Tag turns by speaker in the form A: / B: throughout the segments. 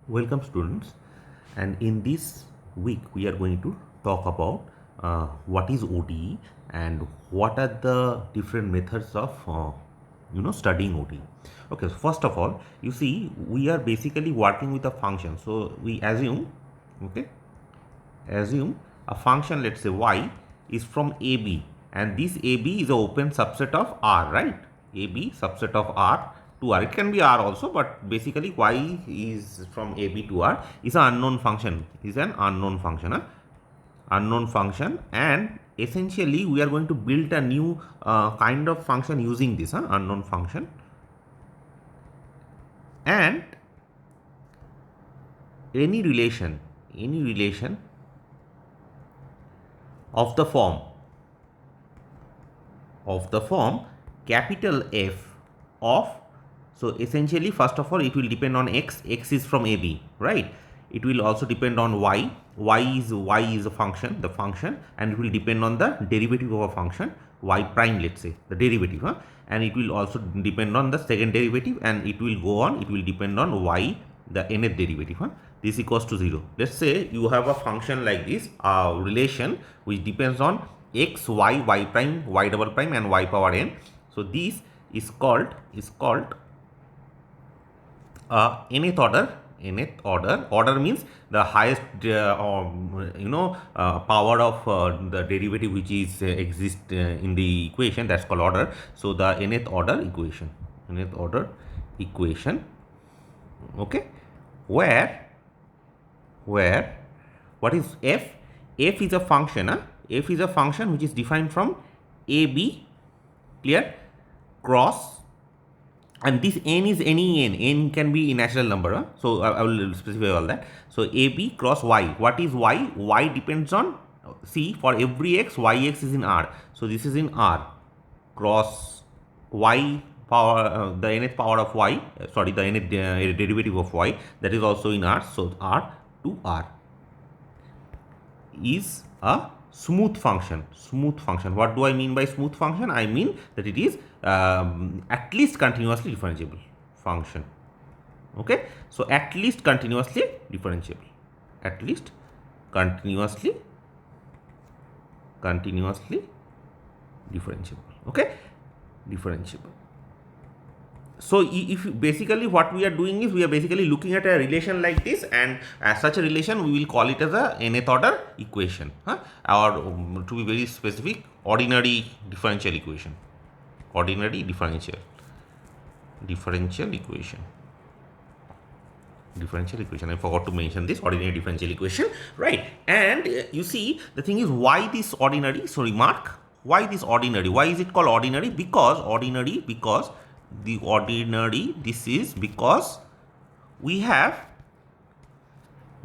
A: Welcome students, and in this week we are going to talk about what is ODE and what are the different methods of studying ODE. Okay, so first of all, you see we are basically working with a function. So we assume a function, let's say y, is from AB, and this AB is an open subset of R, right? AB subset of R to R. It can be R also, but basically y is from AB to R is an unknown function. Is an unknown function, unknown function, and essentially we are going to build a new kind of function using this unknown function, and any relation of the form capital F of, so essentially first of all it will depend on x is from AB, right? It will also depend on y is a function, the function, and it will depend on the derivative of a function y prime, let's say the derivative, and it will also depend on the second derivative, and it will go on, it will depend on y, the nth derivative, this equals to 0. Let's say you have a function like this, a relation which depends on x, y prime, y double prime, and y power n. So this is called nth order. Order means the highest power of the derivative which is exist in the equation, that's called order. So the nth order equation, okay, where what is f? F is a function, f is a function which is defined from AB, clear, cross, and this n is any n can be a natural number, so I will specify all that. So AB cross y. What is y? Y depends on, see, for every x, yx is in R, so this is in R, cross y power, the nth power of y, sorry, the nth derivative of y, that is also in R, so R to R is a smooth function. What do I mean by smooth function? I mean that it is at least continuously differentiable function. Okay, so at least continuously differentiable, differentiable. Okay, differentiable. So if basically what we are doing is we are basically looking at a relation like this, and as such a relation we will call it as a nth order equation, or to be very specific, ordinary differential equation. I forgot to mention this ordinary differential equation, right? And you see, the thing is, why this ordinary? So remark, why this ordinary? Why is it called ordinary? Because the ordinary, this is because we have,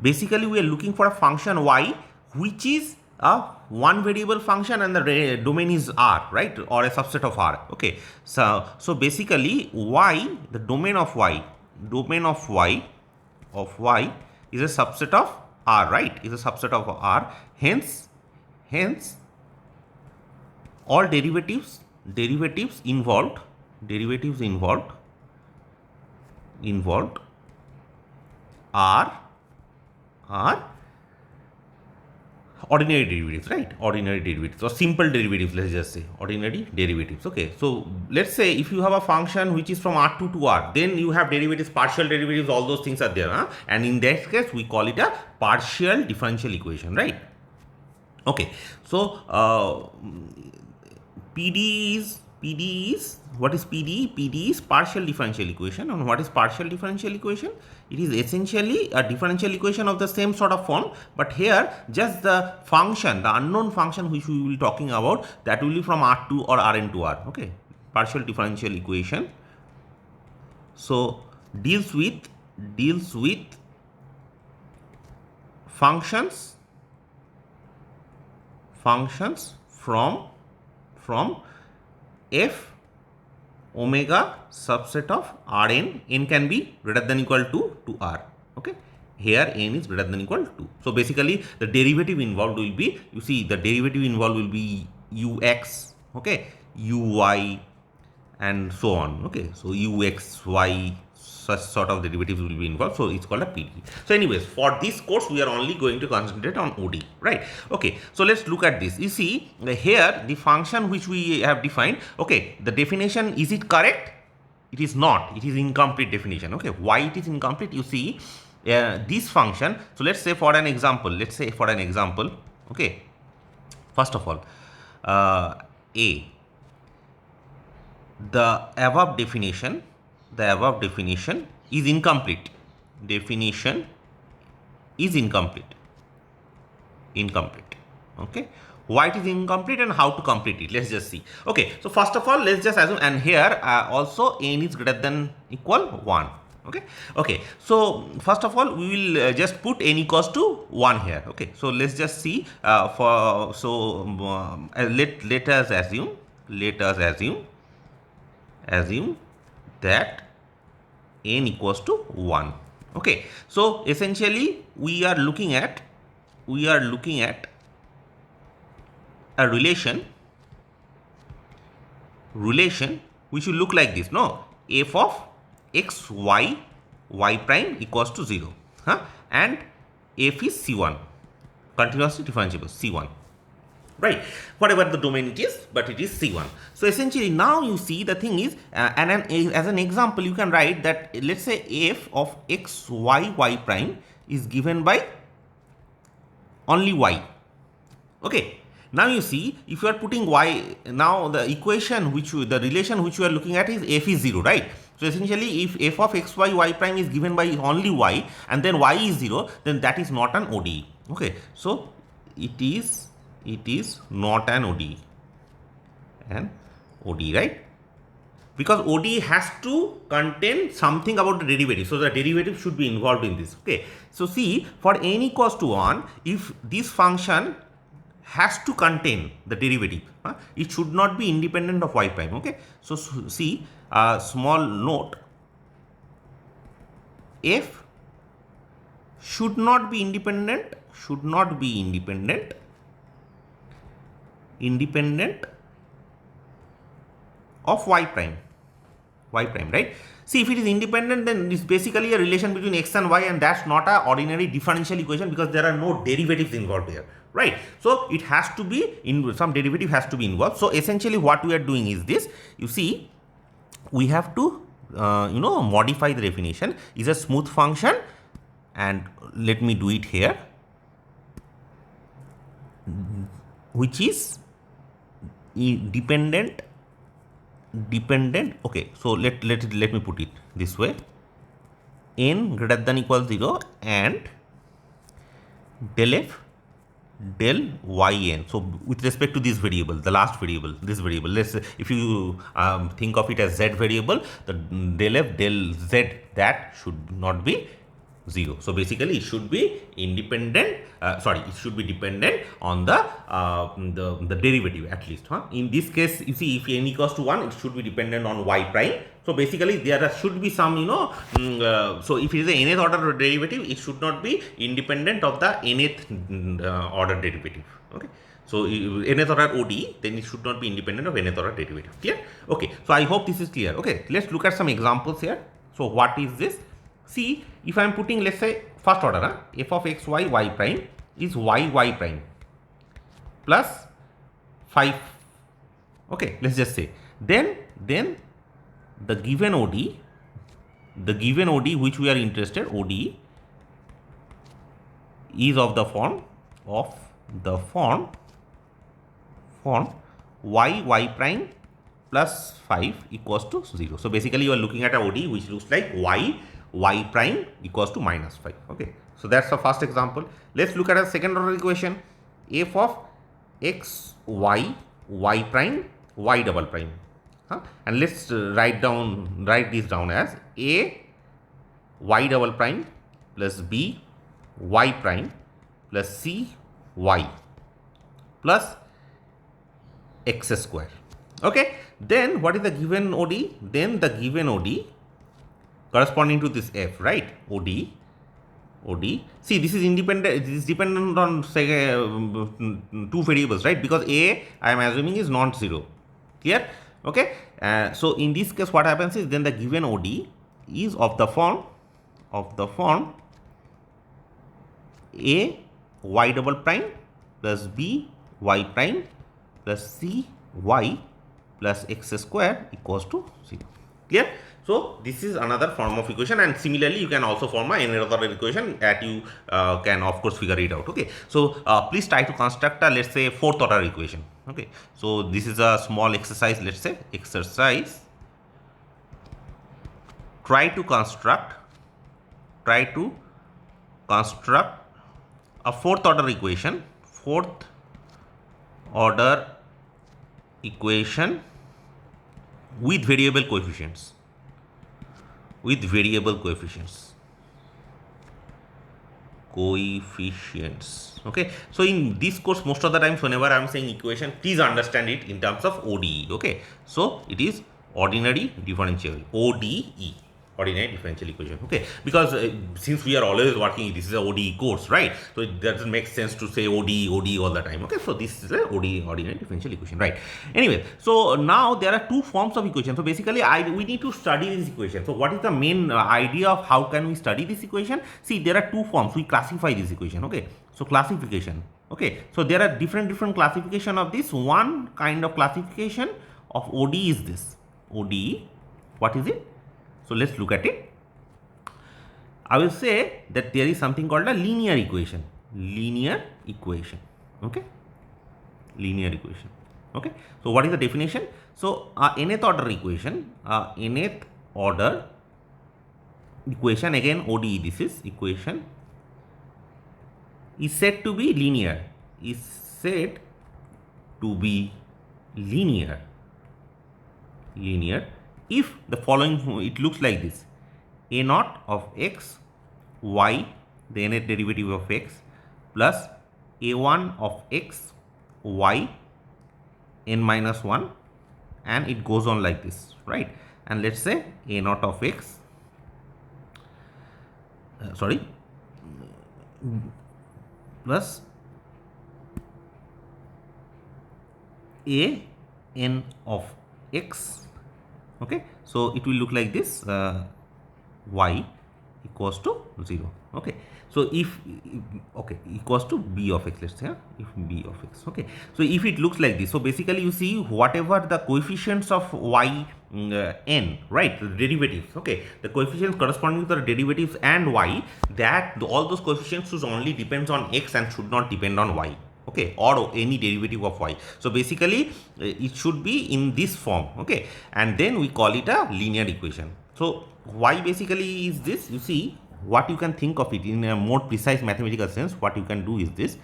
A: basically we are looking for a function y which is a one variable function, and the domain is R, right, or a subset of R. Okay, so basically y, the domain of y is a subset of R, right, is a subset of R. Hence all derivatives involved are ordinary derivatives, right? Ordinary derivatives or simple derivatives, let's just say ordinary derivatives. Okay, so let's say if you have a function which is from R2 to R, then you have derivatives, partial derivatives, all those things are there, and in that case we call it a partial differential equation, right? Okay, so PD is what is PD? PD is partial differential equation. And what is partial differential equation? It is essentially a differential equation of the same sort of form, but here just the function, the unknown function which we will be talking about, that will be from R2 or Rn to R. Okay, partial differential equation. So deals with functions from f omega subset of Rn. N can be greater than equal to R. Okay, here n is greater than equal to. So basically the derivative involved will be, you see, the derivative involved will be ux, okay, uy, and so on. Okay, so uxy such sort of derivatives will be involved, so it's called a PD. So anyways, for this course we are only going to concentrate on OD, right? Okay, so let's look at this. You see here the function which we have defined, okay, the definition, is it correct? It is not, it is incomplete definition. Okay, why it is incomplete? You see this function, so let's say for an example, okay, first of all, the above definition is incomplete. Definition is incomplete. Okay, why it is incomplete and how to complete it, let's just see. Okay, so first of all, let's just assume, and here also n is greater than equal 1. Okay, so first of all we will just put n equals to 1 here. Okay, so let's just see let us assume that n equals to 1. Okay, so essentially we are looking at a relation which will look like this, no? F of x y prime equals to 0, and f is C1, continuously differentiable C1, right? Whatever the domain it is, but it is C1. So essentially now you see the thing is, as an example you can write that, let's say f of x y prime is given by only y. Okay, now you see, if you are putting y, now the equation the relation which you are looking at is f is 0, right? So essentially if f of x y prime is given by only y and then y is 0, then that is not an ODE. Okay, so it is not an ODE, right? Because ODE has to contain something about the derivative, so the derivative should be involved in this. Okay, so see, for n equals to 1, if this function has to contain the derivative, it should not be independent of y prime. Okay, so see, a small note, f should not be independent of y prime, right? See, if it is independent, then it's basically a relation between x and y, and that's not an ordinary differential equation because there are no derivatives involved here, right? So it has to be some derivative has to be involved. So essentially what we are doing is this. You see, we have to modify the definition. Is a smooth function, and let me do it here, which is dependent. Okay, so let me put it this way: n greater than equal 0 and del f del yn. So with respect to this variable, the last variable, this variable, let's say if you think of it as z variable, the del f del z, that should not be 0. So basically it should be independent, it should be dependent on the derivative at least. In this case, you see, if n equals to 1, it should be dependent on y prime. So basically there should be some, so if it is a nth order derivative, it should not be independent of the nth order derivative. Okay, so nth order ODE, then it should not be independent of nth order derivative. Clear? Okay, so I hope this is clear. Okay, let's look at some examples here. So what is this? See, if I am putting, let's say, first order, f of x y prime is y prime plus 5. Okay, let's just say, then the given ODE which we are interested, ODE is of the form y prime plus 5 equals to 0. So basically you are looking at a ODE which looks like y prime equals to minus 5. Okay, so that's the first example. Let's look at a second order equation, f of x y prime y double prime, and let's write this down as a y double prime plus b y prime plus c y plus x square. Okay, then what is the given ODE? Then the given ODE corresponding to this f, right? ODE. See, this is independent. It is dependent on, say, two variables, right? Because a, I am assuming, is non-zero. Clear? Okay. So in this case, what happens is, then the given ODE is of the form a y double prime plus b y prime plus c y plus x square equals to 0. Clear? So this is another form of equation, and similarly you can also form another equation that you can of course figure it out. Okay, so please try to construct a, let's say, fourth order equation. Okay, so this is a small exercise. Let's say exercise, try to construct a fourth order equation with variable coefficients. Okay, so in this course, most of the times whenever I am saying equation, please understand it in terms of ODE. Okay, so it is ordinary differential, ODE, ordinary differential equation. Okay, because since we are always working, this is a ODE course, right? So it doesn't make sense to say ODE all the time. Okay, so this is a ODE, ordinary differential equation, right? Anyway, so now there are two forms of equation. So basically we need to study this equation. So what is the main idea of how can we study this equation? See, there are two forms. We classify this equation. Okay, so classification. Okay, so there are different classification of this. One kind of classification of ODE is this. ODE, what is it? So let's look at it. I will say that there is something called a linear equation. Okay, linear equation. Okay, so what is the definition? So nth order equation, again ODE, this is equation, is said to be linear. If the following, it looks like this: a naught of x y, the nth derivative of x, plus a1 of x y n minus 1, and it goes on like this, right? And let's say a naught of x plus a n of x. Okay, so it will look like this, y equals to 0. Okay, so if equals to b of x, let's say, if b of x. Okay, so if it looks like this, so basically you see whatever the coefficients of y n, right, the derivatives. Okay, the coefficients corresponding to the derivatives and y, that all those coefficients should only depends on x and should not depend on y. Okay, or any derivative of y. So basically it should be in this form. Okay, and then we call it a linear equation. So why basically is this? You see, what you can think of it in a more precise mathematical sense, what you can do is this: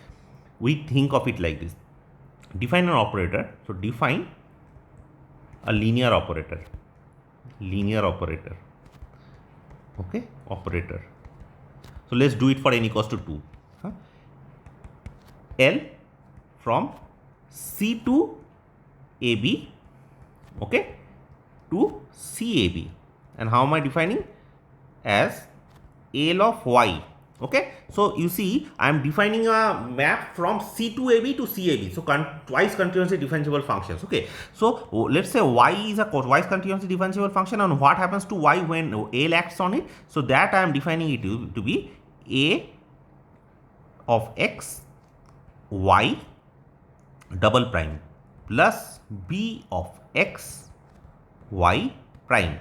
A: we think of it like this. Define an operator. So define a linear operator. Okay, operator. So let's do it for n equals to 2. L from C to AB, okay, to CAB. And how am I defining? As L of y. Okay, so you see, I am defining a map from C to AB to CAB. So twice continuously differentiable functions. Okay, so let's say y is a twice continuously differentiable function, and what happens to y when L acts on it? So that I am defining it to be A of x y double prime plus b of x y prime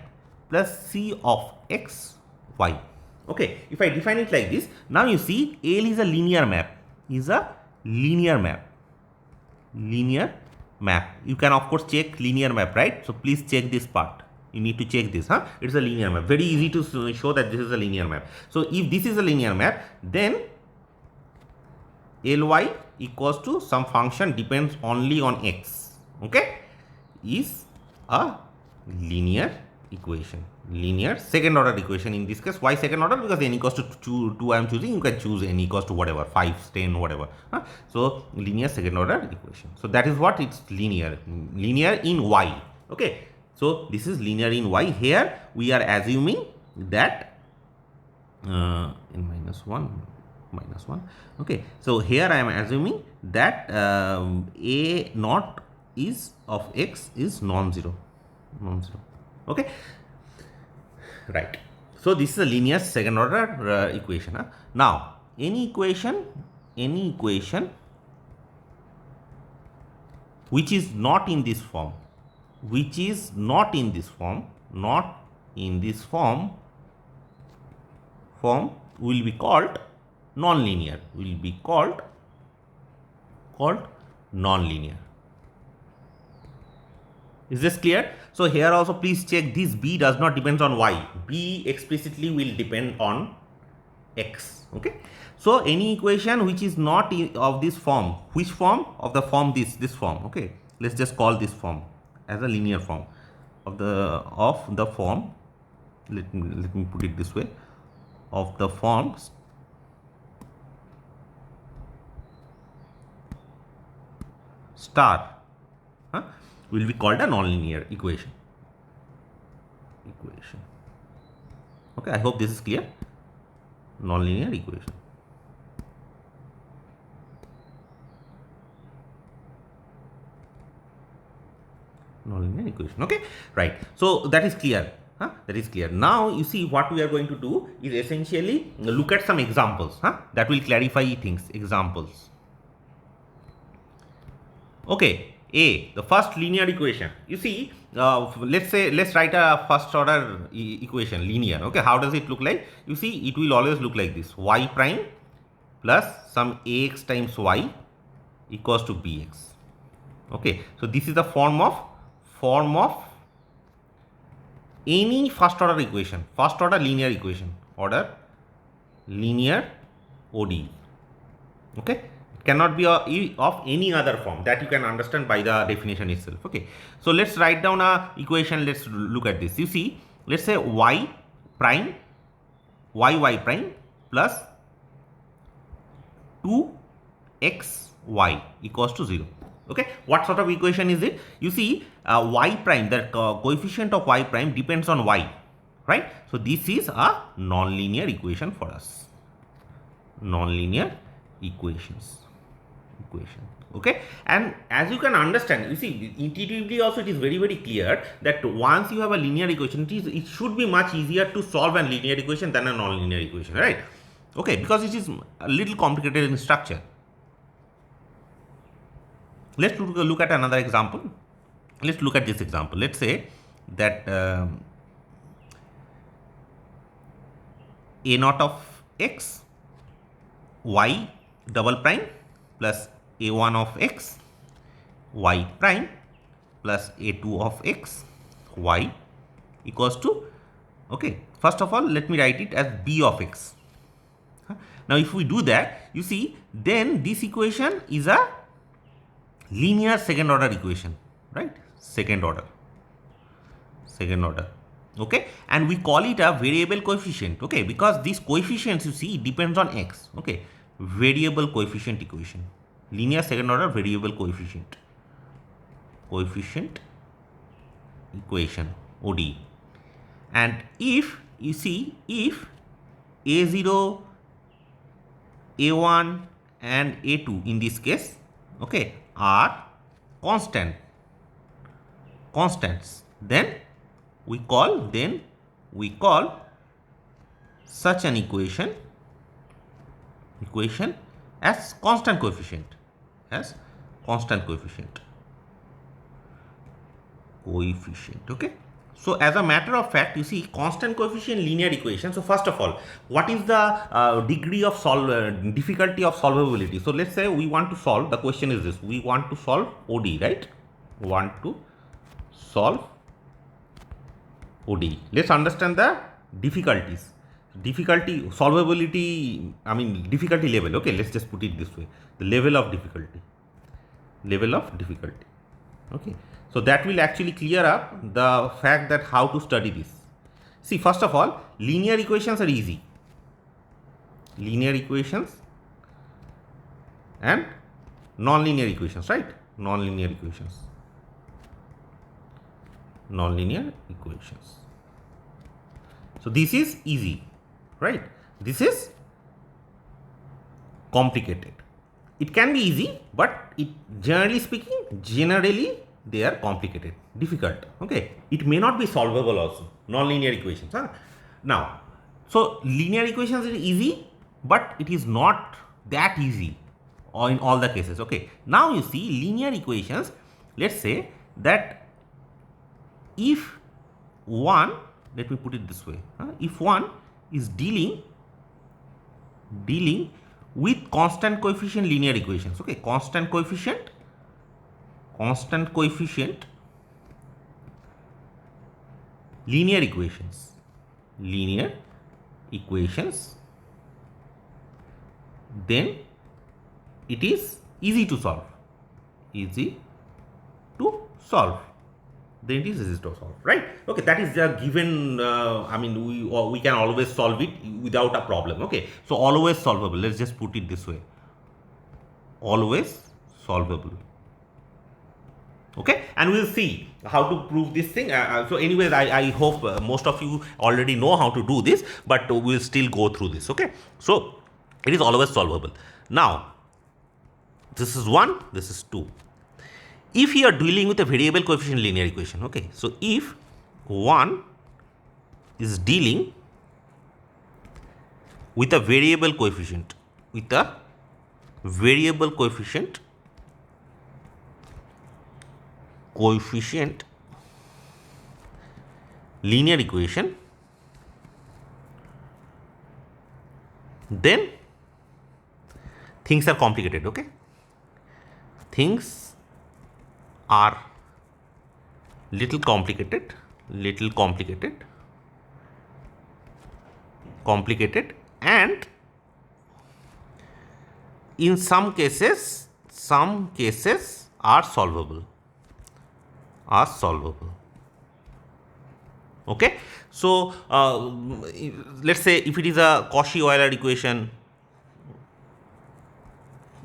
A: plus c of x y. Okay, if I define it like this, now you see L is a linear map. Linear map. You can of course check linear map, right? So please check this part. You need to check this, It's a linear map. Very easy to show that this is a linear map. So if this is a linear map, then Ly equals to some function depends only on x, okay, is a linear equation, linear second order equation. In this case, why second order? Because n equals to 2 I am choosing. You can choose n equals to whatever, 5, 10, whatever. So linear second order equation. So that is what it's linear in y. Okay, so this is linear in y. Here we are assuming that n minus 1. Okay, so here I am assuming that a naught is of x is non-zero. Okay, right. So this is a linear second order equation. Now any equation which is not in this form, form will be called non-linear, non-linear. Is this clear? So here also please check, this b does not depend on y, b explicitly will depend on x. Okay, so any equation which is not of this form, which form? Of the form this form. Okay, let's just call this form as a linear form of the form. Let me put it this way, of the forms star will be called a nonlinear equation. Okay, I hope this is clear. Nonlinear equation. Okay, right. So that is clear. That is clear. Now you see what we are going to do is essentially look at some examples that will clarify things. Examples. Okay, the first linear equation. You see, let's write a first order equation, linear. Okay, how does it look like? You see, it will always look like this: y prime plus some ax times y equals to bx. Okay, so this is the form of any first order equation, first order linear equation, linear ODE. Okay, it cannot be of any other form, that you can understand by the definition itself. Okay, so let's write down a equation. Let's look at this. You see, let's say y prime plus 2xy equals to 0. Okay, what sort of equation is it? You see, y prime, the coefficient of y prime depends on y, right? So this is a non-linear equation for us. Non-linear equation. Okay, and as you can understand, you see, intuitively also it is very clear that once you have a linear equation, it should be much easier to solve a linear equation than a non-linear equation, right? Okay, because it is a little complicated in structure. Let's look at another example. Let's look at this example. Let's say that a naught of x y double prime plus a1 of x y prime plus a2 of x y equals to, okay, first of all let me write it as b of x. Now if we do that, you see, then this equation is a linear second order equation, right? Second order. Okay, and we call it a variable coefficient. Okay, because these coefficients, you see, depends on x. Okay, variable coefficient equation, linear second order variable coefficient equation, ODE. And if you see, if a0, a1 and a2 in this case, okay, are constants, then we call such an equation as constant coefficient, okay. So as a matter of fact, you see, constant coefficient linear equation. So first of all, what is the degree of difficulty of solvability? So let's say we want to solve, the question is this: we want to solve ODE, right? Want to solve ODE. Let's understand the difficulties. Solvability, I mean difficulty level. Okay, let's just put it this way: the level of difficulty. Okay, so that will actually clear up the fact that how to study this. See, first of all, linear equations are easy. Linear equations and non-linear equations, right? Non-linear equations. So this is easy, right? This is complicated. It can be easy, but generally they are complicated, difficult. Okay, it may not be solvable also, non-linear equations. Now So linear equations is easy, but it is not that easy in all the cases. Okay, now you see linear equations. Let's say that if one, let me put it this way, if one is dealing with constant coefficient linear equations, okay, constant coefficient linear equations, then it is easy to solve. Then it is easy to solve, right? Okay, that is the given. I mean, we can always solve it without a problem. Okay, so always solvable. Let's just put it this way: always solvable. Okay, and we'll see how to prove this thing. So anyways, I hope most of you already know how to do this, but we'll still go through this. Okay, so it is always solvable. Now this is 1, this is 2. If you are dealing with a variable coefficient linear equation, okay, so if 1 is dealing with a variable coefficient, linear equation, then things are complicated. Okay, things are little complicated, and in some cases are solvable. Okay, so let's say if it is a Cauchy-Euler equation,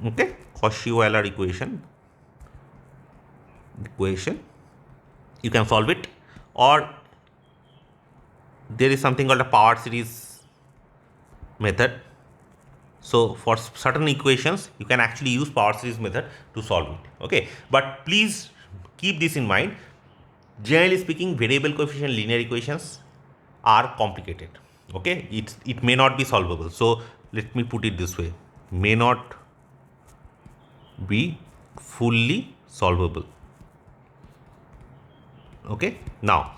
A: okay, Cauchy-Euler equation, you can solve it, or there is something called a power series method. So for certain equations you can actually use power series method to solve it. Okay, but please keep this in mind. Generally speaking, variable coefficient linear equations are complicated. Okay, it may not be solvable. So let me put it this way: may not be fully solvable. Okay, now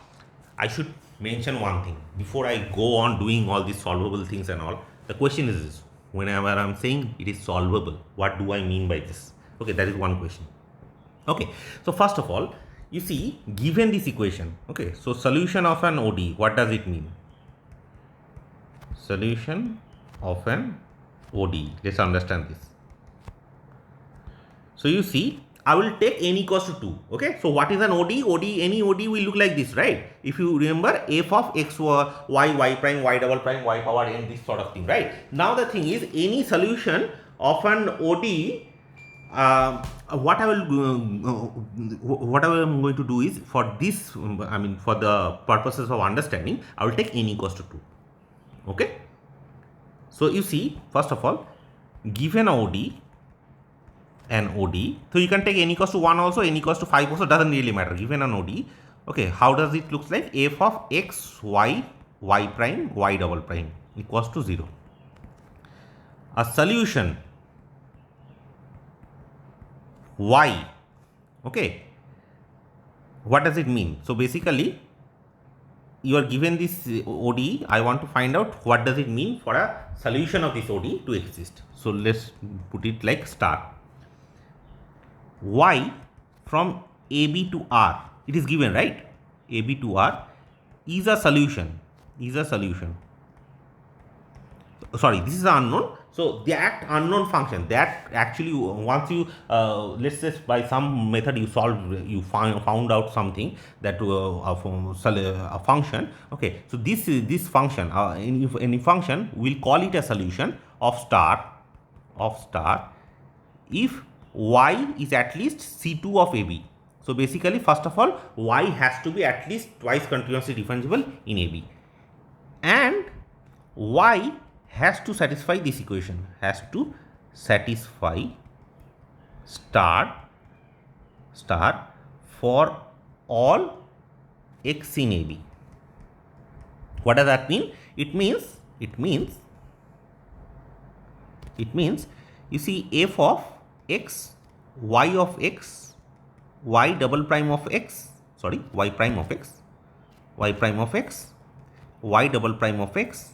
A: I should mention one thing before I go on doing all these solvable things and all. The question is this: whenever I'm saying it is solvable, what do I mean by this? Okay, that is one question. Okay, so first of all, you see, given this equation, okay, so solution of an ODE, what does it mean? Solution of an ODE, let's understand this. So you see, I will take n equals to 2. Okay, so what is an ODE? Any ODE will look like this, right? If you remember, f of x, y prime, y double prime, y power n, this sort of thing, right? Now the thing is, any solution of an ODE, what I am going to do is, for this, I mean for the purposes of understanding, I will take n equals to 2. Okay, so you see, first of all, given an ODE, so you can take n equals to 1 also, n equals to 5 also, doesn't really matter. Given an ODE, okay, how does it look like? F of x, y, y prime, y double prime equals to 0. A solution y, okay, what does it mean? So basically, you are given this ODE, I want to find out what does it mean for a solution of this ODE to exist. So let's put it like star. Y from AB to R, it is given, right? AB to R is a solution, sorry, this is unknown. So that unknown function, that actually once you let's say by some method you found out something, that a function, okay, so this function, any function, we'll call it a solution of star if y is at least C2 of AB. So basically, first of all, y has to be at least twice continuously differentiable in AB, and y has to satisfy this equation, has to satisfy star for all x in AB. What does that mean? It means it means you see f of x, y of x, y double prime of x, sorry, y prime of x, y prime of x, y double prime of x,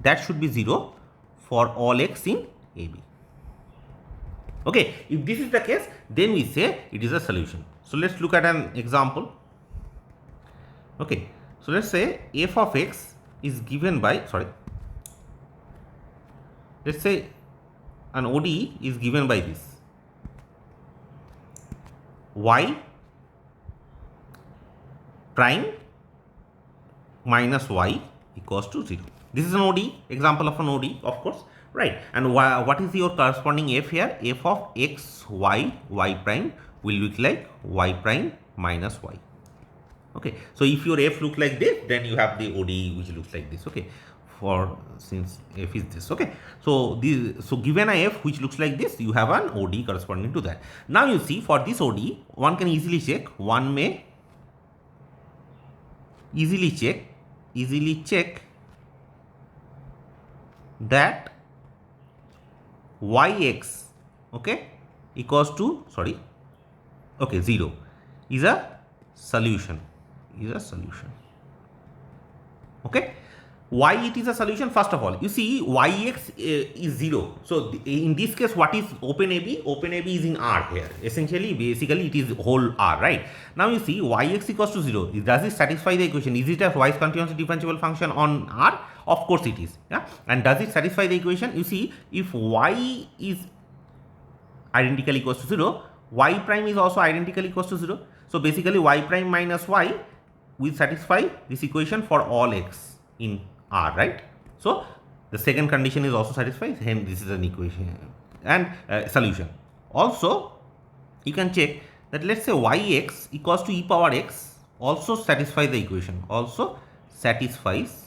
A: that should be 0 for all x in AB. Okay, if this is the case, then we say it is a solution. So let's look at an example. Okay, so let's say f of x is given by, let's say an ODE is given by this y prime minus y equals to 0. This is an ODE, example of an ODE, of course, right? And what is your corresponding f here? F of x, y, y prime will look like y prime minus y. Okay, so if your f look like this, then you have the ODE which looks like this. Okay, for since f is this. Okay, so given a f which looks like this, you have an ODE corresponding to that. Now you see, for this ODE, one can easily check. One may easily check that yx, okay, equals to 0 is a solution. Okay, why it is a solution? First of all, you see yx is 0. So in this case, what is open AB? Open AB is in R here. Essentially, basically, it is whole R, right? Now you see yx equals to 0. Does it satisfy the equation? Is it a Weiss continuously differentiable function on R? Of course it is. Yeah. And does it satisfy the equation? You see, if y is identical equals to 0, y prime is also identical equals to 0. So basically, y prime minus y will satisfy this equation for all x in R, right? So the second condition is also satisfied, hence this is an equation and solution. Also, you can check that, let's say yx equals to e power x also satisfies the equation, also satisfies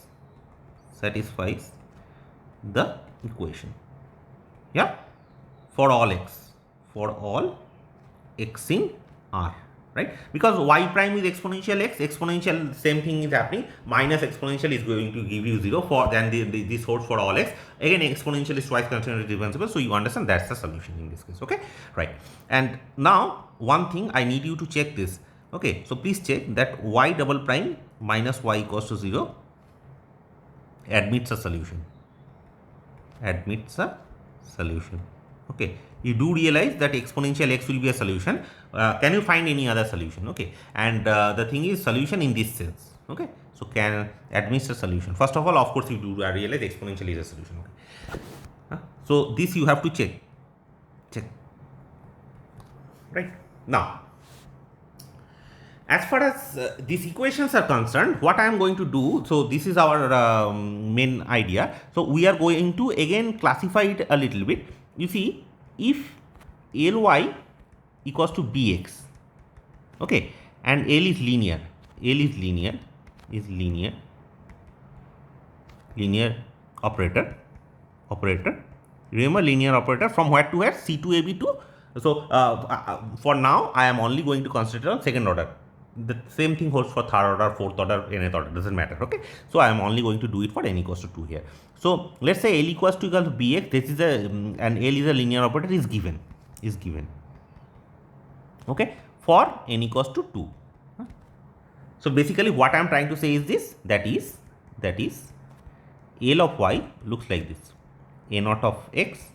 A: the equation, yeah, for all x in R, right? Because y prime is exponential x, exponential same thing is happening, minus exponential is going to give you 0 for then this holds for all x. Again, exponential is twice continuously differentiable, so you understand that's the solution in this case. Okay, right? And now one thing I need you to check this. Okay, so please check that y double prime minus y equals to 0 admits a solution. Okay, you do realize that exponential x will be a solution. Can you find any other solution? Okay, and the thing is solution in this sense. Okay, so can admits a solution. First of all, of course, you do realize exponential is a solution. Okay, so this you have to check. Right now, as far as these equations are concerned, what I am going to do, so this is our main idea. So we are going to again classify it a little bit. You see, if Ly equals to Bx, okay, and L is linear, linear operator. Remember linear operator from where to where? C to AB to. So for now, I am only going to consider on second order. The same thing holds for third order, fourth order, nth order, doesn't matter. Okay, so I am only going to do it for n equals to 2 here. So let's say L equals to Bx. This is and L is a linear operator, is given. Okay, for n equals to 2. So basically, what I am trying to say is this. That is L of y looks like this: a naught of x,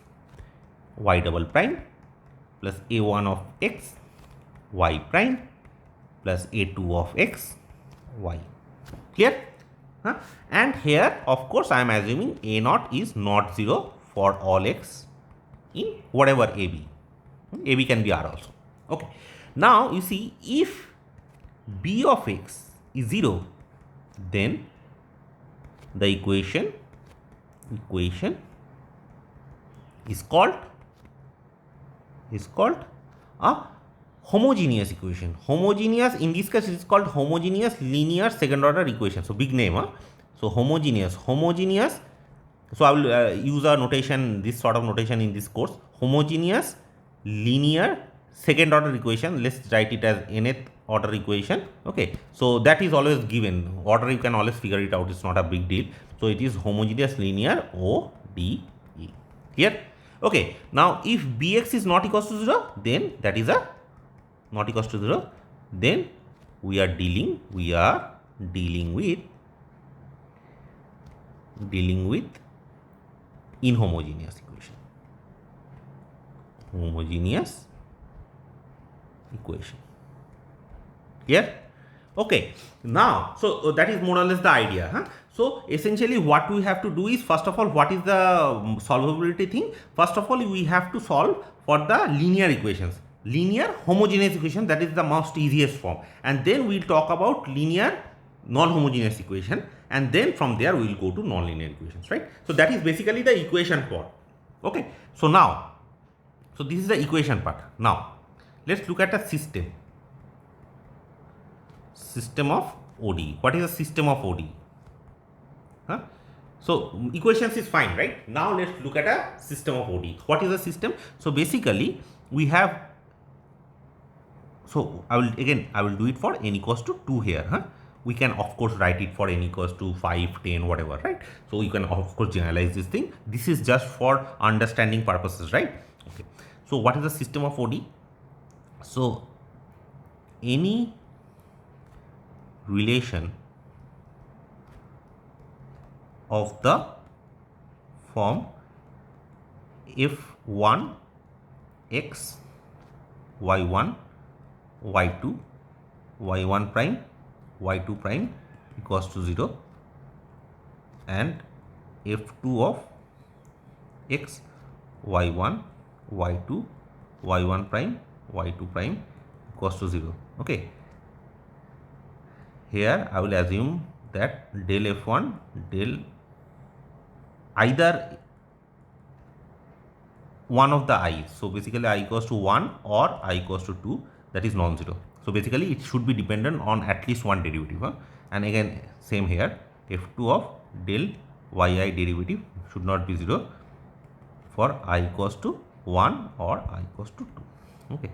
A: y double prime, plus a1 of x, y prime, plus a2 of x, y. Clear? And here, of course, I am assuming a naught is not 0 for all x in whatever AB. AB can be R also. Okay. Now, you see, if B of x is 0, then the equation is called a homogeneous equation. Homogeneous, in this case, it is called homogeneous linear second order equation. So big name. So homogeneous. So I will use a notation, this sort of notation in this course. Homogeneous linear second order equation. Let's write it as nth order equation. Okay, so that is always given. Order you can always figure it out, it's not a big deal. So it is homogeneous linear ODE. Here. Okay, now if Bx is not equals to 0, then that is a not equals to 0, then we are dealing with inhomogeneous equation. Homogeneous equation. Here. Okay, now so that is more or less the idea. Huh? So essentially what we have to do is, first of all, what is the solvability thing? First of all, we have to solve for the linear equations, linear homogeneous equation, that is the most easiest form, and then we will talk about linear non-homogeneous equation, and then from there we will go to non-linear equations, right? So that is basically the equation part. Okay, so now, so this is the equation part. Now let's look at a system of ODE. What is a system of ODE? Huh? So equations is fine, right? Now let's look at a system of ODE. What is a system? So basically we have, so I will do it for n equals to 2 here. Huh? We can of course write it for n equals to 5, 10, whatever, right? So you can of course generalize this thing. This is just for understanding purposes, right? Okay. So what is the system of ODE? So any relation of the form f1 x y1 y2 y1 prime y2 prime equals to 0, and f2 of x y1 y2 y1 prime y2 prime equals to 0. Okay, here I will assume that del f1 del either one of the i's, so basically I equals to 1 or I equals to 2, that is non-zero. So basically it should be dependent on at least one derivative. Huh? And again same here, f2 of del yi derivative should not be 0 for I equals to 1 or I equals to 2. Okay,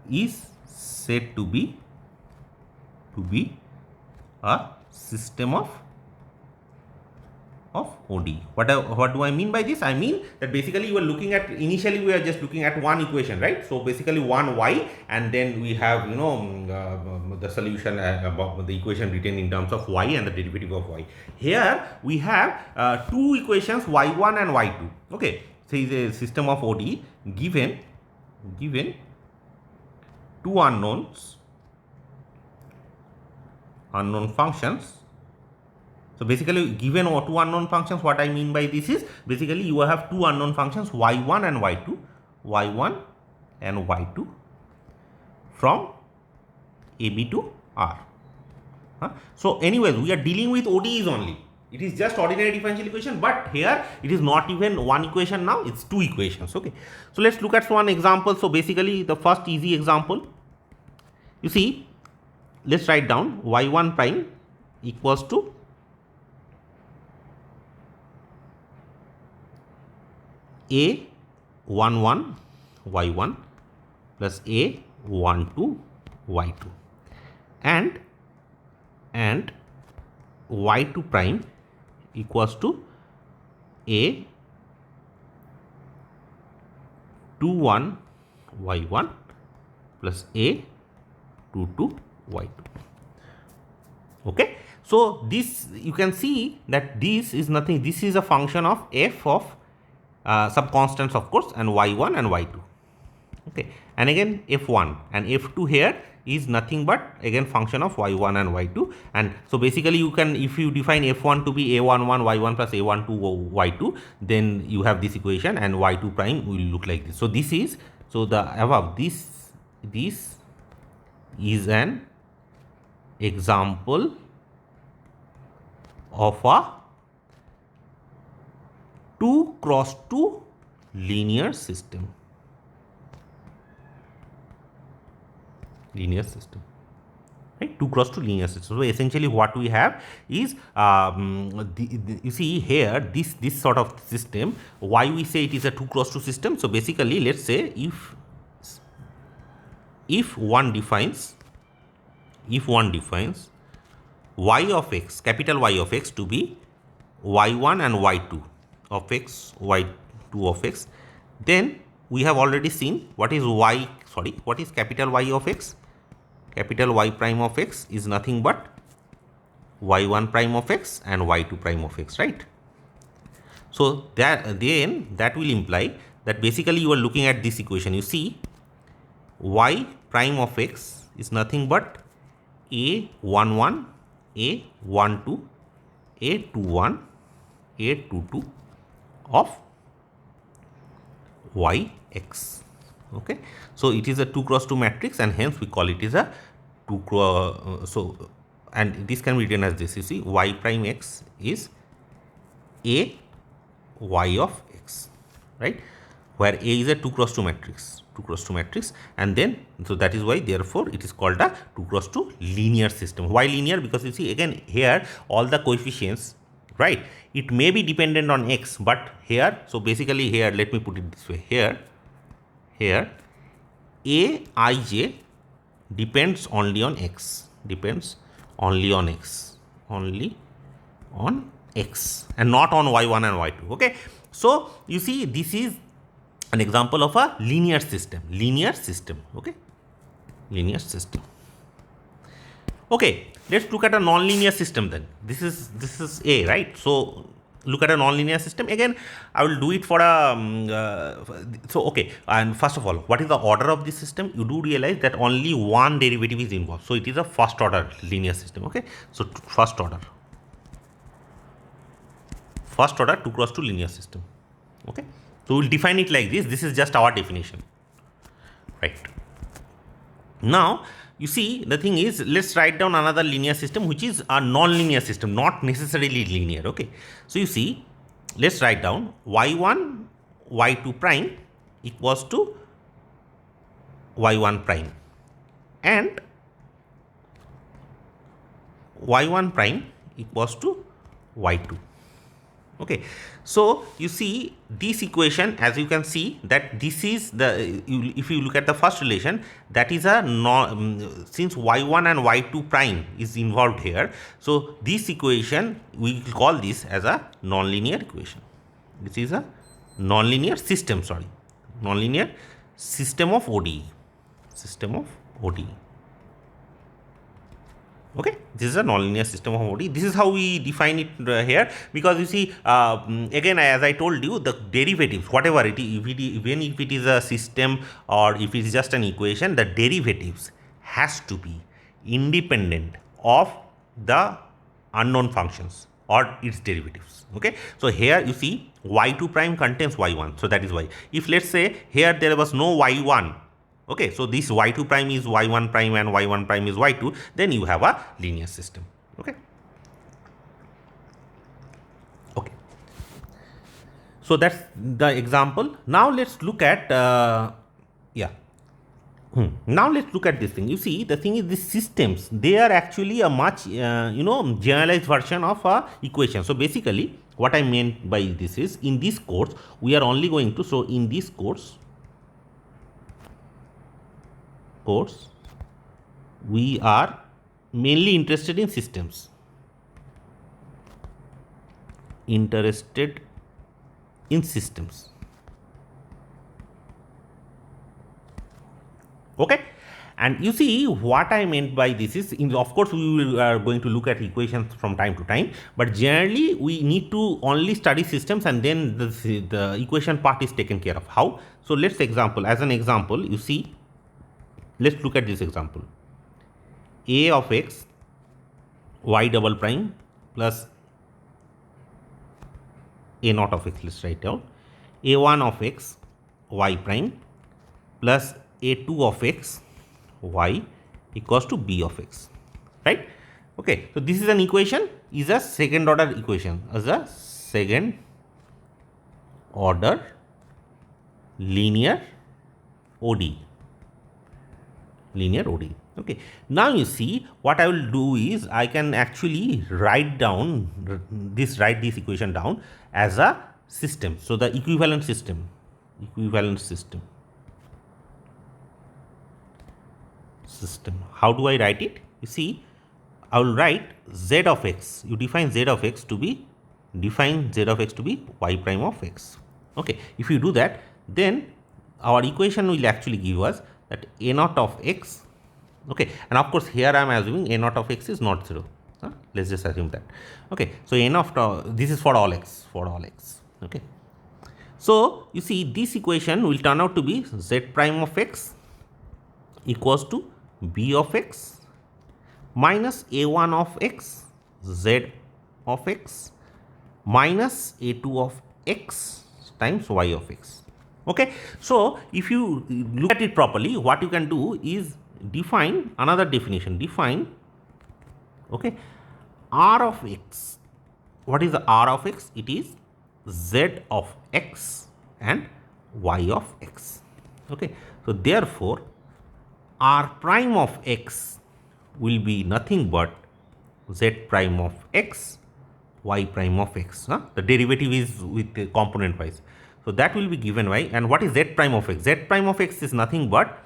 A: is said to be a system of ODE. What do I mean by this? I mean that basically you are looking at, initially we are just looking at one equation, right? So basically one y, and then we have, you know, the solution about the equation written in terms of y and the derivative of y. Here we have two equations, y1 and y2. Okay, so it's a system of ODE given two unknown functions. So basically given two unknown functions, what I mean by this is basically you have two unknown functions y1 and y2 from AB to R. So anyways, we are dealing with ODEs only. It is just ordinary differential equation, but here it is not even one equation now, it's two equations. Okay, so let's look at one example. So basically the first easy example, you see, let's write down y1 prime equals to a11 y1 plus a12 y2, and y2 prime equals to a21 y1 plus a22 y2. Okay, so this you can see that this is nothing, this is a function of f of some constants of course, and y1 and y2. Okay, and again f1 and f2 here is nothing but again function of y1 and y2. And so basically you can, if you define f1 to be a11 y1 plus a12 y2, then you have this equation, and y2 prime will look like this. So this is, so the above, this is an example of a 2x2 linear system. Right, 2x2 linear system. So essentially what we have is you see here this sort of system. Why we say it is a 2x2 system? So basically let's say if one defines if one defines y of x, capital Y of x to be y1 and y2 of x, y2 of x, then we have already seen what is what is capital Y of x. Capital Y prime of x is nothing but y1 prime of x and y2 prime of x, right? So that will imply that basically you are looking at this equation. You see, y prime of x is nothing but a11, a12, a21, a22 of yx. Okay, so it is a 2 cross 2 matrix, and hence we call it is a 2 cross. And this can be written as this. You see, y prime x is a y of x, right, where a is a 2 cross 2 matrix, 2 cross 2 matrix, and then so that is why therefore it is called a 2 cross 2 linear system. Why linear? Because you see again here all the coefficients, right, it may be dependent on x, but here, so basically here, let me put it this way, here aij depends only on x, only on x, and not on y1 and y2. Okay, so you see this is an example of a linear system. Okay, linear system. Okay, let's look at a non-linear system then. This is A, right? So look at a non-linear system. Again, I will do it for a so okay, and first of all, what is the order of this system? You do realize that only one derivative is involved, so it is a first order linear system. Okay, so first order 2 cross 2 linear system. Okay, so we'll define it like this. This is just our definition, right? Now you see, the thing is, let's write down another linear system which is a non-linear system, not necessarily linear. Okay, so you see, let's write down y1 y2 prime equals to y1 prime, and y1 prime equals to y2. Okay, so you see this equation, as you can see, that this is the, if you look at the first relation, that is a since y1 and y2 prime is involved here, so this equation we will call this as a nonlinear equation. This is a nonlinear system, nonlinear system of ODE. Okay, this is a nonlinear system of ODE. This is how we define it here, because you see, again, as I told you, the derivatives, whatever it is, even if it is a system or if it is just an equation, the derivatives has to be independent of the unknown functions or its derivatives. Okay, so here you see y2 prime contains y1, so that is why. If let's say here there was no y1, okay, so this y2 prime is y1 prime and y1 prime is y2, then you have a linear system. Okay. Okay. So that's the example. Now let's look at Now let's look at this thing. You see, the thing is, these systems, they are actually a much generalized version of a equation. So basically, what I meant by this is, in this course, we are only going to, so in this course we are mainly interested in systems, okay, and you see what I meant by this is, of course we are going to look at equations from time to time, but generally we need to only study systems, and then the equation part is taken care of. How? So let's as an example, you see, let's look at this example. A of x y double prime plus a naught of x, let's write down a1 of x y prime plus a2 of x y equals to b of x, right? Okay, so this is an equation, is a second order equation, as a second order linear ODE. Okay, now you see, what I will do is, I can actually write this equation down as a system. So the equivalent system. system. How do I write it? You see, I will write z of x. You define z of x to be y prime of x. Okay, if you do that, then our equation will actually give us that a naught of x. Okay, and of course here I am assuming a naught of x is not 0. Let's just assume that. Okay, so a naught of this is for all x, Okay, so you see this equation will turn out to be z prime of x equals to b of x minus a1 of x z of x minus a2 of x times y of x. Okay, so if you look at it properly, what you can do is define another definition. Define, okay, r of x. What is the r of x? It is z of x and y of x. Okay, so therefore r prime of x will be nothing but z prime of x, y prime of x. The derivative is with the component wise. So that will be given by, and what is z prime of x? Z prime of x is nothing but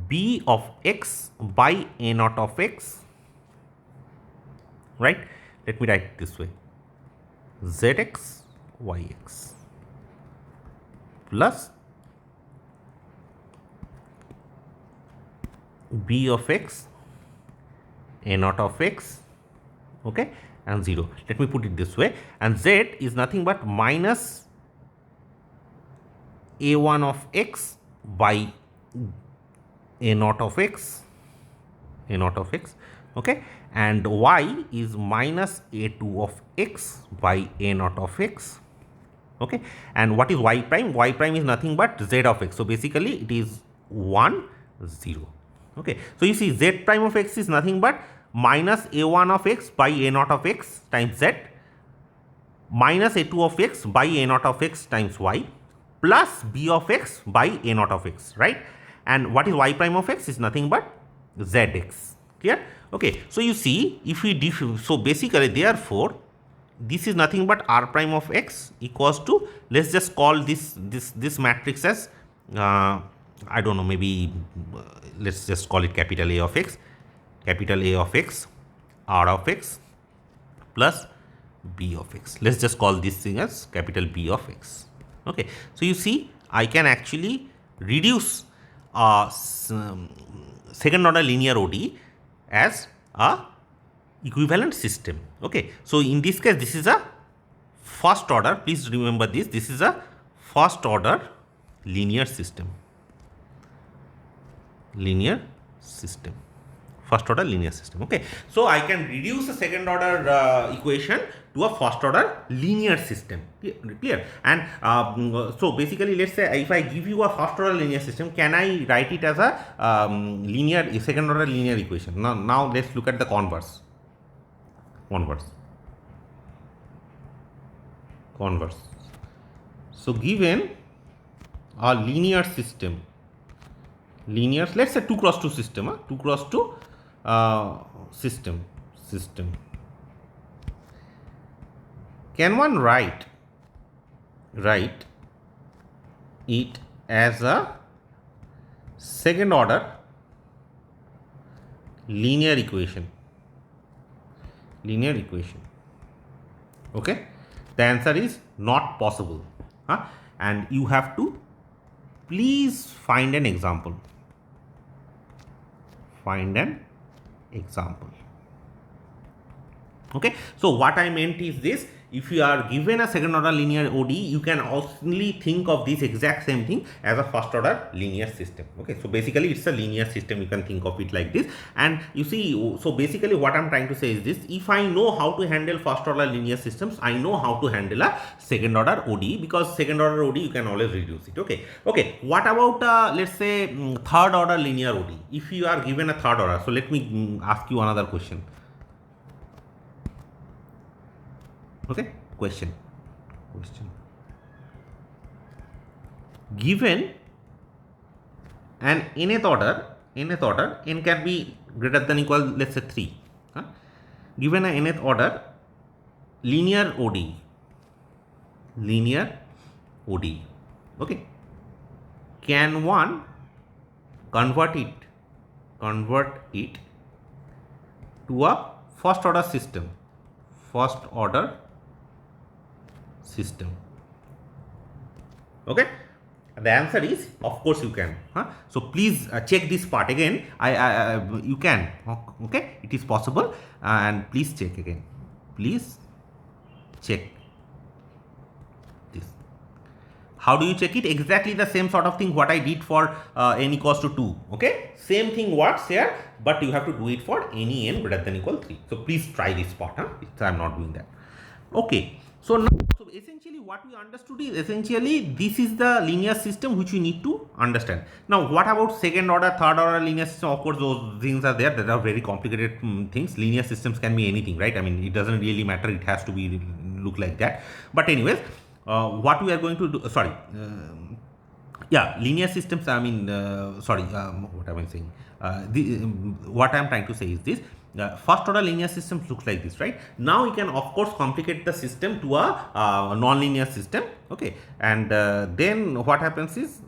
A: b of x by a naught of x, right? Let me write it this way: zx yx plus b of x a naught of x, okay, and 0. Let me put it this way, and z is nothing but minus a1 of x by a naught of x, okay, and y is minus a2 of x by a naught of x, okay, and what is y prime? Y prime is nothing but z of x. So basically it is 1 0. Okay, so you see z prime of x is nothing but minus a1 of x by a naught of x times z minus a2 of x by a naught of x times y plus b of x by a naught of x, right? And what is y prime of x is nothing but zx. Clear? Okay, so you see, if we so basically therefore this is nothing but r prime of x equals to, let's just call this matrix as I don't know, maybe let's just call it capital A of x, r of x plus b of x. Let's just call this thing as capital B of x. Okay, so you see, I can actually reduce second order linear ODE as a equivalent system. Okay, so in this case, this is a first order. Please remember this. This is a first order linear system. First order linear system. Okay, so I can reduce a second order equation to a first order linear system. Clear? And so basically, let's say if I give you a first order linear system, can I write it as a second order linear equation? Now let's look at the converse. So given a linear system, let's say 2 cross 2 system, 2 cross 2 system. Can one write it as a second order linear equation? Okay, the answer is not possible. And you have to please find an example. Okay, so what I meant is this: if you are given a second order linear ODE, you can only think of this exact same thing as a first order linear system. Okay, so basically it's a linear system, you can think of it like this. And you see, so basically what I'm trying to say is this: if I know how to handle first order linear systems, I know how to handle a second order ODE, because second order ODE you can always reduce it. Okay, what about let's say third order linear ODE? If you are given a third order, so let me ask you another question. Okay, question. Given an nth order, n can be greater than or equal, let's say 3. Given an nth order linear ODE. Okay, can one convert convert it to a first order system. First order system. Okay. The answer is of course you can. So please check this part again. You can. Okay, it is possible, and please check again. Please check this. How do you check it? Exactly the same sort of thing what I did for n equals to 2. Okay, same thing works here, but you have to do it for any n greater than equal 3. So please try this part. I am not doing that. Okay. So now, so essentially what we understood is essentially this is the linear system which we need to understand. Now what about second order, third order linear system? Of course those things are there that are very complicated things. Linear systems can be anything, right? I mean, it doesn't really matter, it has to be look like that. But anyways, what we are going to do, linear systems, I mean, what am I saying? What I am trying to say is this. First order linear systems looks like this, right? Now we can of course complicate the system to a non-linear system. Okay, and then what happens is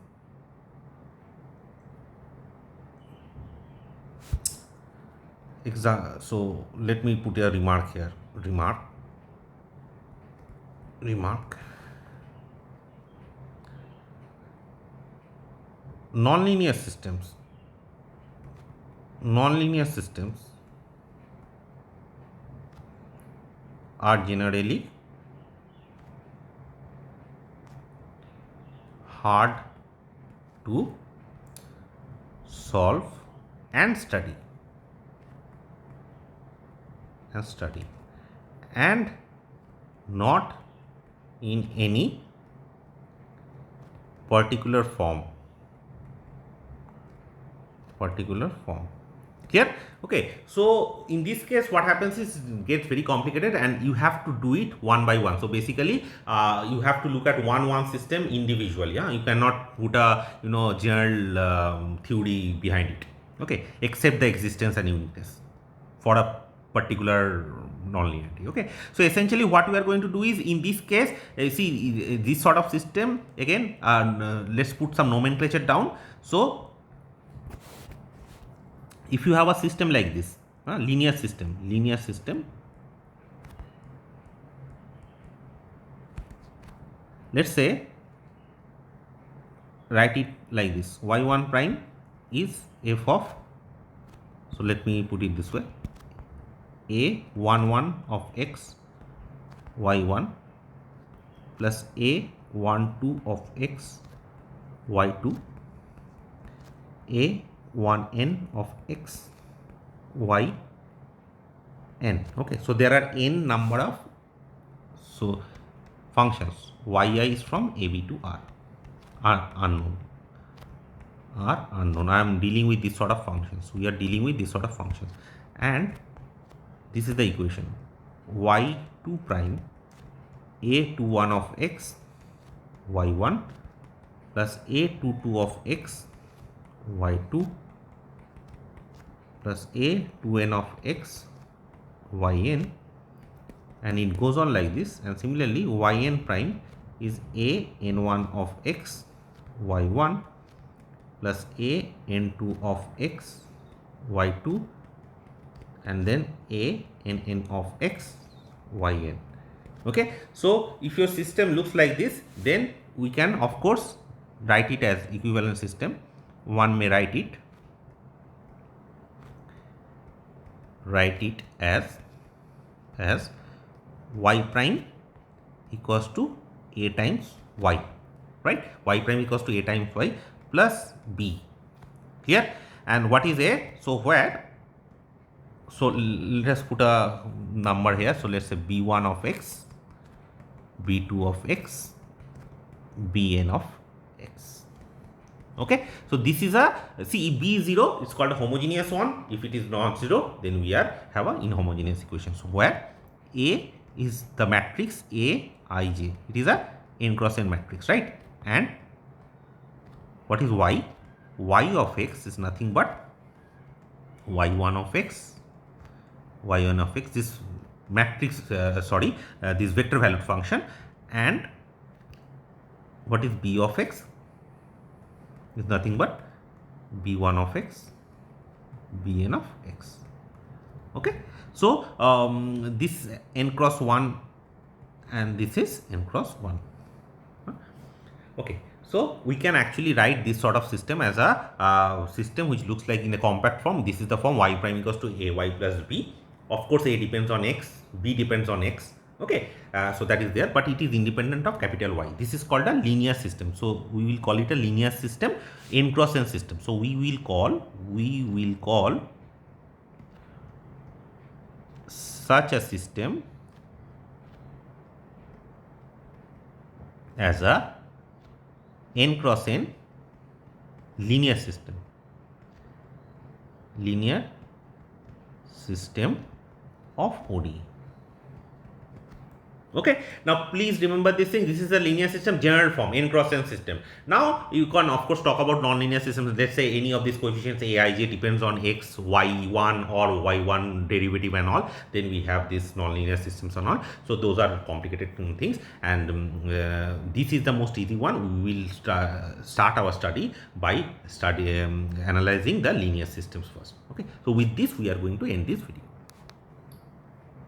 A: so let me put a remark here. Remark. Non-linear systems are generally hard to solve and study and not in any particular form. Clear? Okay, so in this case what happens is it gets very complicated and you have to do it one by one. So basically you have to look at one system individually. You cannot put a general theory behind it, okay, except the existence and uniqueness for a particular non-linearity. Okay, so essentially what we are going to do is in this case, see this sort of system again, let's put some nomenclature down. So if you have a system like this, linear system, let's say write it like this: y1 prime is f of, so let me put it this way, a11 of x y1 plus a12 of x y2 a1n of x y n. Okay, so there are n number of functions. yi is from ab to r are unknown. I am dealing with this sort of functions. We are dealing with this sort of functions, and this is the equation: y2 prime a21 of x y1 plus a22 of x y2 plus a2n of x yn, and it goes on like this. And similarly yn prime is an1 of x y1 plus an2 of x y2 and then ann of x yn. Okay, so if your system looks like this, then we can of course write it as equivalent system. One may write it as y prime equals to a times y, right? Y prime equals to a times y plus b. Clear? And what is a? So where? So let's put a number here. So let's say b1 of x, b2 of x, bn of x. Okay, so this is a, see, b is 0, it's called a homogeneous one. If it is non-zero, then we have an inhomogeneous equation. So where A is the matrix A I J, it is a n cross n matrix, right? And what is y? Y of x is nothing but y1 of x, y1 of x, this matrix, this vector valued function. And what is b of x? Is nothing but b1 of x, Bn of x. Okay, so this n cross 1 and this is n cross 1. Okay, so we can actually write this sort of system as a system which looks like in a compact form. This is the form y prime equals to a y plus b. Of course, a depends on x, b depends on x. Okay, so that is there, but it is independent of capital Y. This is called a linear system. So we will call it a linear system, n cross n system. So we will call such a system as a n cross n linear system of ODE. Okay, now please remember this thing. This is a linear system, general form, n cross n system. Now you can of course talk about non-linear systems. Let's say any of these coefficients aij depends on x, y1 or y1 derivative and all. Then we have these non-linear systems and all. So those are complicated things, and this is the most easy one. We will start our study by analyzing the linear systems first. Okay, so with this we are going to end this video.